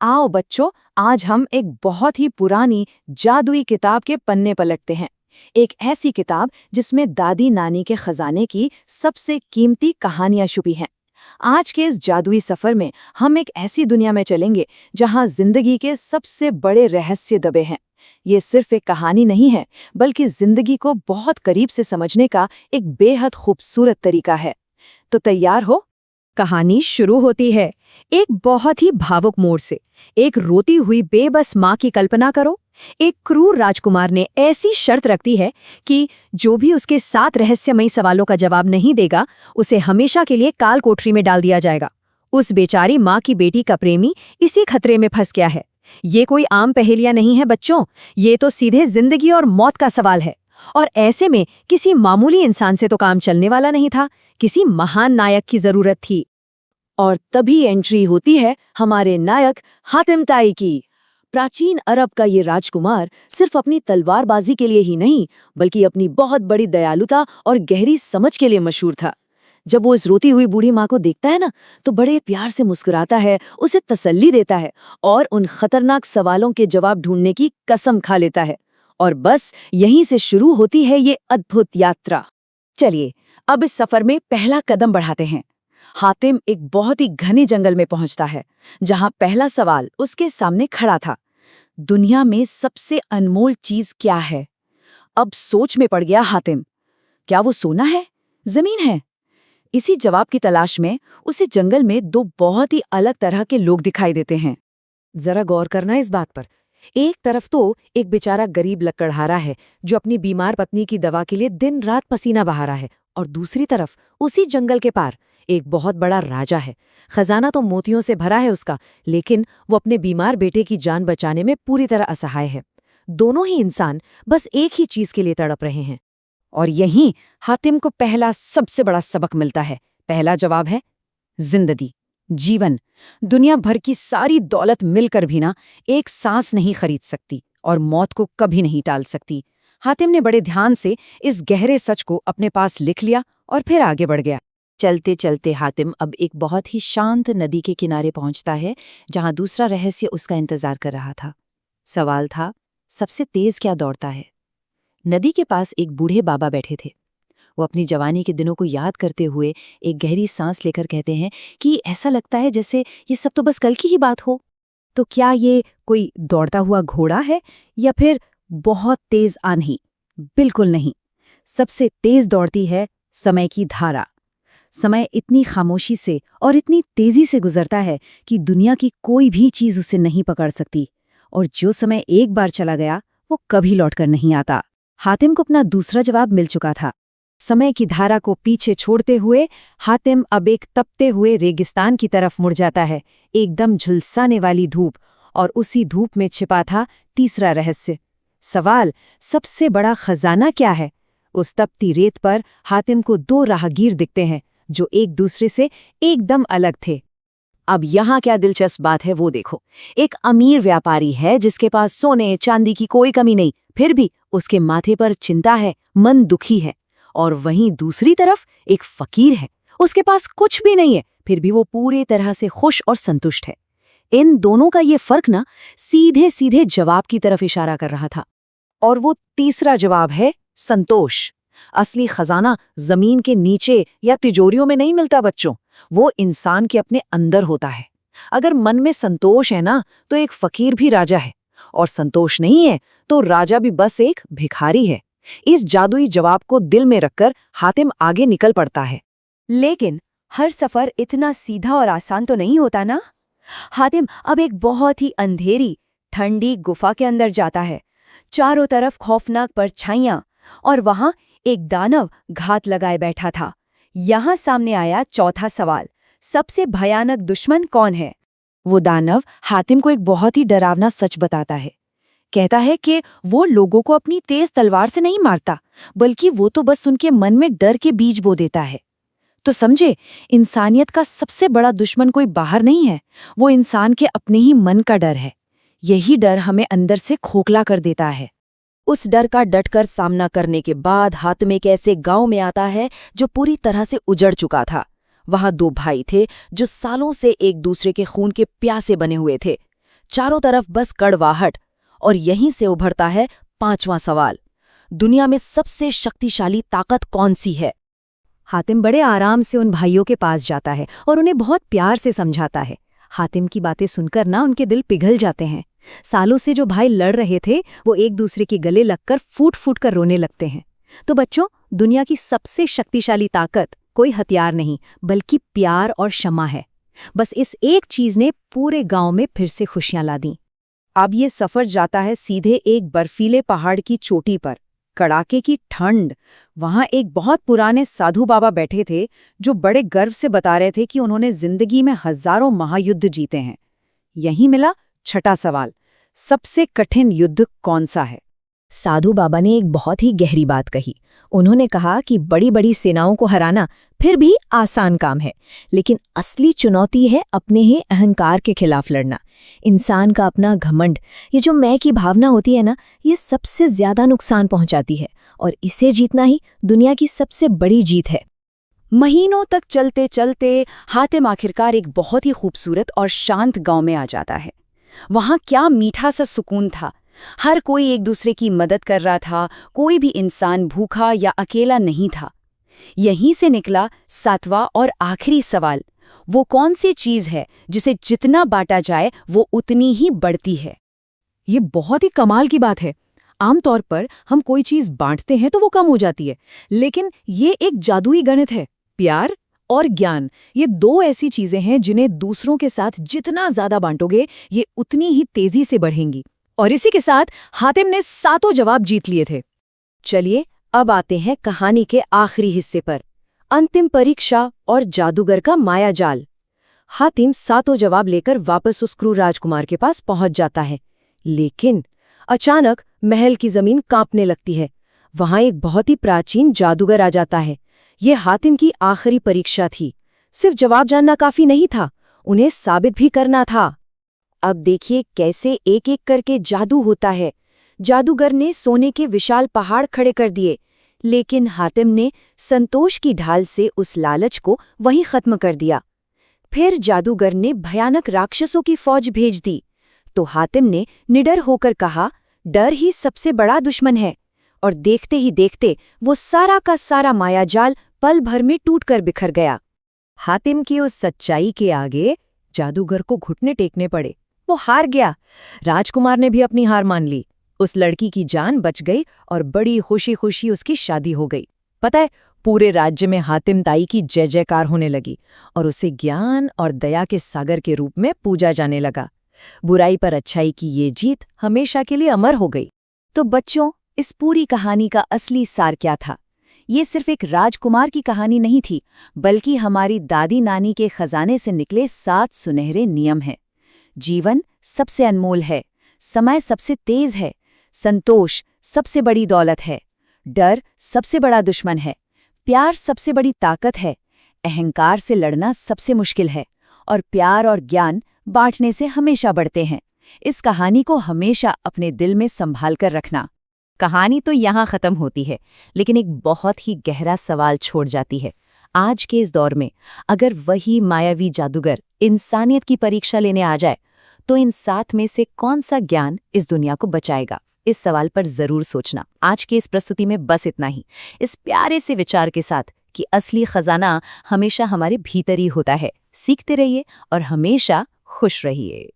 आओ बच्चों, आज हम एक बहुत ही पुरानी जादुई किताब के पन्ने पलटते हैं। एक ऐसी किताब जिसमें दादी नानी के खजाने की सबसे कीमती कहानियां छुपी हैं। आज के इस जादुई सफर में हम एक ऐसी दुनिया में चलेंगे जहां जिंदगी के सबसे बड़े रहस्य दबे हैं। ये सिर्फ एक कहानी नहीं है, बल्कि जिंदगी को बहुत करीब से समझने का एक बेहद खूबसूरत तरीका है। तो तैयार हो? कहानी शुरू होती है एक बहुत ही भावुक मोड़ से। एक रोती हुई बेबस माँ की कल्पना करो। एक क्रूर राजकुमार ने ऐसी शर्त रख दी है कि जो भी उसके 7 रहस्यमयी सवालों का जवाब नहीं देगा, उसे हमेशा के लिए काल कोठरी में डाल दिया जाएगा। उस बेचारी माँ की बेटी का प्रेमी इसी खतरे में फंस गया है। ये कोई आम पहेलियां नहीं है बच्चों, ये तो सीधे जिंदगी और मौत का सवाल है। और ऐसे में किसी मामूली इंसान से तो काम चलने वाला नहीं था, किसी महान नायक की जरूरत थी। और तभी एंट्री होती है हमारे नायक हातिम ताई की। प्राचीन अरब का ये राजकुमार सिर्फ अपनी तलवारबाजी के लिए ही नहीं, बल्कि अपनी बहुत बड़ी दयालुता और गहरी समझ के लिए मशहूर था। जब वो इस रोती हुई बूढ़ी माँ को देखता है ना, तो बड़े प्यार से मुस्कुराता है, उसे तसल्ली देता है और उन खतरनाक सवालों के जवाब ढूंढने की कसम खा लेता है। और बस यहीं से शुरू होती है ये अद्भुत यात्रा। चलिए अब इस सफर में पहला कदम बढ़ाते हैं। हातिम एक बहुत ही घने जंगल में पहुंचता है, जहां पहला सवाल उसके सामने खड़ा था। दुनिया में सबसे अनमोल चीज क्या है? अब सोच में पड़ गया हातिम। क्या वो सोना है, जमीन है? इसी जवाब की तलाश में उसे जंगल में 2 बहुत ही अलग तरह के लोग दिखाई देते हैं। जरा गौर करना इस बात पर। एक तरफ तो एक बेचारा गरीब लकड़हारा है जो अपनी बीमार पत्नी की दवा के लिए दिन रात पसीना बहा रहा है, और दूसरी तरफ उसी जंगल के पार एक बहुत बड़ा राजा है। खजाना तो मोतियों से भरा है उसका, लेकिन वो अपने बीमार बेटे की जान बचाने में पूरी तरह असहाय है। दोनों ही इंसान बस एक ही चीज के लिए तड़प रहे हैं। और यहीं हातिम को पहला सबसे बड़ा सबक मिलता है। पहला जवाब है जिंदगी, जीवन। दुनिया भर की सारी दौलत मिलकर भी ना एक सांस नहीं खरीद सकती, और मौत को कभी नहीं टाल सकती। हातिम ने बड़े ध्यान से इस गहरे सच को अपने पास लिख लिया और फिर आगे बढ़ गया। चलते चलते हातिम अब एक बहुत ही शांत नदी के किनारे पहुंचता है, जहां दूसरा रहस्य उसका इंतजार कर रहा था। सवाल था, सबसे तेज क्या दौड़ता है? नदी के पास एक बूढ़े बाबा बैठे थे। वो अपनी जवानी के दिनों को याद करते हुए एक गहरी सांस लेकर कहते हैं कि ऐसा लगता है जैसे ये सब तो बस कल की ही बात हो। तो क्या ये कोई दौड़ता हुआ घोड़ा है या फिर बहुत तेज आंधी? बिल्कुल नहीं। सबसे तेज दौड़ती है समय की धारा। समय इतनी खामोशी से और इतनी तेजी से गुजरता है कि दुनिया की कोई भी चीज उसे नहीं पकड़ सकती। और जो समय एक बार चला गया, वो कभी लौटकर नहीं आता। हातिम को अपना दूसरा जवाब मिल चुका था। समय की धारा को पीछे छोड़ते हुए हातिम अब एक तपते हुए रेगिस्तान की तरफ मुड़ जाता है। एकदम झुलसाने वाली धूप, और उसी धूप में छिपा था तीसरा रहस्य। सवाल, सबसे बड़ा खजाना क्या है? उस तपती रेत पर हातिम को 2 राहगीर दिखते हैं, जो एक दूसरे से एकदम अलग थे। अब यहाँ क्या दिलचस्प बात है वो देखो। एक अमीर व्यापारी है जिसके पास सोने चांदी की कोई कमी नहीं, फिर भी उसके माथे पर चिंता है, मन दुखी है। और वहीं दूसरी तरफ एक फकीर है, उसके पास कुछ भी नहीं है, फिर भी वो पूरी तरह से खुश और संतुष्ट है। इन दोनों का ये फर्क ना सीधे सीधे जवाब की तरफ इशारा कर रहा था। और वो तीसरा जवाब है संतोष। असली खजाना जमीन के नीचे या तिजोरियों में नहीं मिलता बच्चों, वो इंसान के अपने अंदर होता है। अगर मन में संतोष है ना, तो एक फकीर भी राजा है, और संतोष नहीं है तो राजा भी बस एक भिखारी है। इस जादुई जवाब को दिल में रखकर हातिम आगे निकल पड़ता है। लेकिन हर सफर इतना सीधा और आसान तो नहीं होता ना। हातिम अब एक बहुत ही अंधेरी ठंडी गुफा के अंदर जाता है। चारों तरफ खौफनाक परछाइयां, और वहां एक दानव घात लगाए बैठा था। यहां सामने आया चौथा सवाल, सबसे भयानक दुश्मन कौन है? वो दानव हातिम को एक बहुत ही डरावना सच बताता है। कहता है कि वो लोगों को अपनी तेज तलवार से नहीं मारता, बल्कि वो तो बस उनके मन में डर के बीज बो देता है। तो समझे, इंसानियत का सबसे बड़ा दुश्मन कोई बाहर नहीं है, वो इंसान के अपने ही मन का डर है। यही डर हमें अंदर से खोखला कर देता है। उस डर का डटकर सामना करने के बाद हातिम एक ऐसे गांव में आता है जो पूरी तरह से उजड़ चुका था। वहां 2 भाई थे जो सालों से एक दूसरे के खून के प्यासे बने हुए थे। चारों तरफ बस कड़वाहट। और यहीं से उभरता है 5वां सवाल, दुनिया में सबसे शक्तिशाली ताकत कौन सी है? हातिम बड़े आराम से उन भाइयों के पास जाता है और उन्हें बहुत प्यार से समझाता है। हातिम की बातें सुनकर ना उनके दिल पिघल जाते हैं। सालों से जो भाई लड़ रहे थे वो एक दूसरे के गले लगकर फूट फूट कर रोने लगते हैं। तो बच्चों, दुनिया की सबसे शक्तिशाली ताकत कोई हथियार नहीं बल्कि प्यार और क्षमा है। बस इस एक चीज ने पूरे गांव में फिर से खुशियां ला दी। अब ये सफर जाता है सीधे एक बर्फीले पहाड़ की चोटी पर। कड़ाके की ठंड। वहां एक बहुत पुराने साधु बाबा बैठे थे जो बड़े गर्व से बता रहे थे कि उन्होंने जिंदगी में हजारों महायुद्ध जीते हैं। यहीं मिला छठा सवाल, सबसे कठिन युद्ध कौन सा है? साधु बाबा ने एक बहुत ही गहरी बात कही। उन्होंने कहा कि बड़ी बड़ी सेनाओं को हराना फिर भी आसान काम है, लेकिन असली चुनौती है अपने ही अहंकार के खिलाफ लड़ना। इंसान का अपना घमंड, ये जो मैं की भावना होती है ना, ये सबसे ज्यादा नुकसान पहुंचाती है और इसे जीतना ही दुनिया की सबसे बड़ी जीत है। महीनों तक चलते चलते हातिम आखिरकार एक बहुत ही खूबसूरत और शांत गांव में आ जाता है। वहां क्या मीठा सा सुकून था। हर कोई एक दूसरे की मदद कर रहा था, कोई भी इंसान भूखा या अकेला नहीं था। यहीं से निकला 7वां और आखिरी सवाल, वो कौन सी चीज है जिसे जितना बांटा जाए वो उतनी ही बढ़ती है? ये बहुत ही कमाल की बात है। आमतौर पर हम कोई चीज बांटते हैं तो वो कम हो जाती है, लेकिन ये एक जादुई गणित है। प्यार और ज्ञान, ये दो ऐसी चीजें हैं जिन्हें दूसरों के साथ जितना ज्यादा बांटोगे ये उतनी ही तेजी से बढ़ेंगी। और इसी के साथ हातिम ने 7 जवाब जीत लिए थे। चलिए अब आते हैं कहानी के आखिरी हिस्से पर, अंतिम परीक्षा और जादूगर का मायाजाल। हातिम 7 जवाब लेकर वापस उस क्रूर राजकुमार के पास पहुंच जाता है, लेकिन अचानक महल की जमीन कांपने लगती है। वहां एक बहुत ही प्राचीन जादूगर आ जाता है। ये हातिम की आखिरी परीक्षा थी। सिर्फ जवाब जानना काफी नहीं था, उन्हें साबित भी करना था। अब देखिए कैसे एक एक करके जादू होता है। जादूगर ने सोने के विशाल पहाड़ खड़े कर दिए, लेकिन हातिम ने संतोष की ढाल से उस लालच को वहीं खत्म कर दिया। फिर जादूगर ने भयानक राक्षसों की फौज भेज दी, तो हातिम ने निडर होकर कहा, डर ही सबसे बड़ा दुश्मन है। और देखते ही देखते वो सारा का सारा मायाजाल पल भर में टूटकर बिखर गया। हातिम की उस सच्चाई के आगे जादूगर को घुटने टेकने पड़े। वो हार गया। राजकुमार ने भी अपनी हार मान ली। उस लड़की की जान बच गई और बड़ी खुशी खुशी उसकी शादी हो गई। पता है, पूरे राज्य में हातिम ताई की जय जयकार होने लगी और उसे ज्ञान और दया के सागर के रूप में पूजा जाने लगा। बुराई पर अच्छाई की ये जीत हमेशा के लिए अमर हो गई। तो बच्चों, इस पूरी कहानी का असली सार क्या था? ये सिर्फ एक राजकुमार की कहानी नहीं थी, बल्कि हमारी दादी नानी के खजाने से निकले 7 सुनहरे नियम हैं। जीवन सबसे अनमोल है, समय सबसे तेज है, संतोष सबसे बड़ी दौलत है, डर सबसे बड़ा दुश्मन है, प्यार सबसे बड़ी ताकत है, अहंकार से लड़ना सबसे मुश्किल है, और प्यार और ज्ञान बांटने से हमेशा बढ़ते हैं। इस कहानी को हमेशा अपने दिल में संभाल कर रखना। कहानी तो यहाँ खत्म होती है, लेकिन एक बहुत ही गहरा सवाल छोड़ जाती है। आज के इस दौर में अगर वही मायावी जादूगर इंसानियत की परीक्षा लेने आ जाए, तो इन 7 में से कौन सा ज्ञान इस दुनिया को बचाएगा? इस सवाल पर जरूर सोचना। आज की इस प्रस्तुति में बस इतना ही, इस प्यारे से विचार के साथ कि असली खजाना हमेशा हमारे भीतर ही होता है। सीखते रहिए और हमेशा खुश रहिए।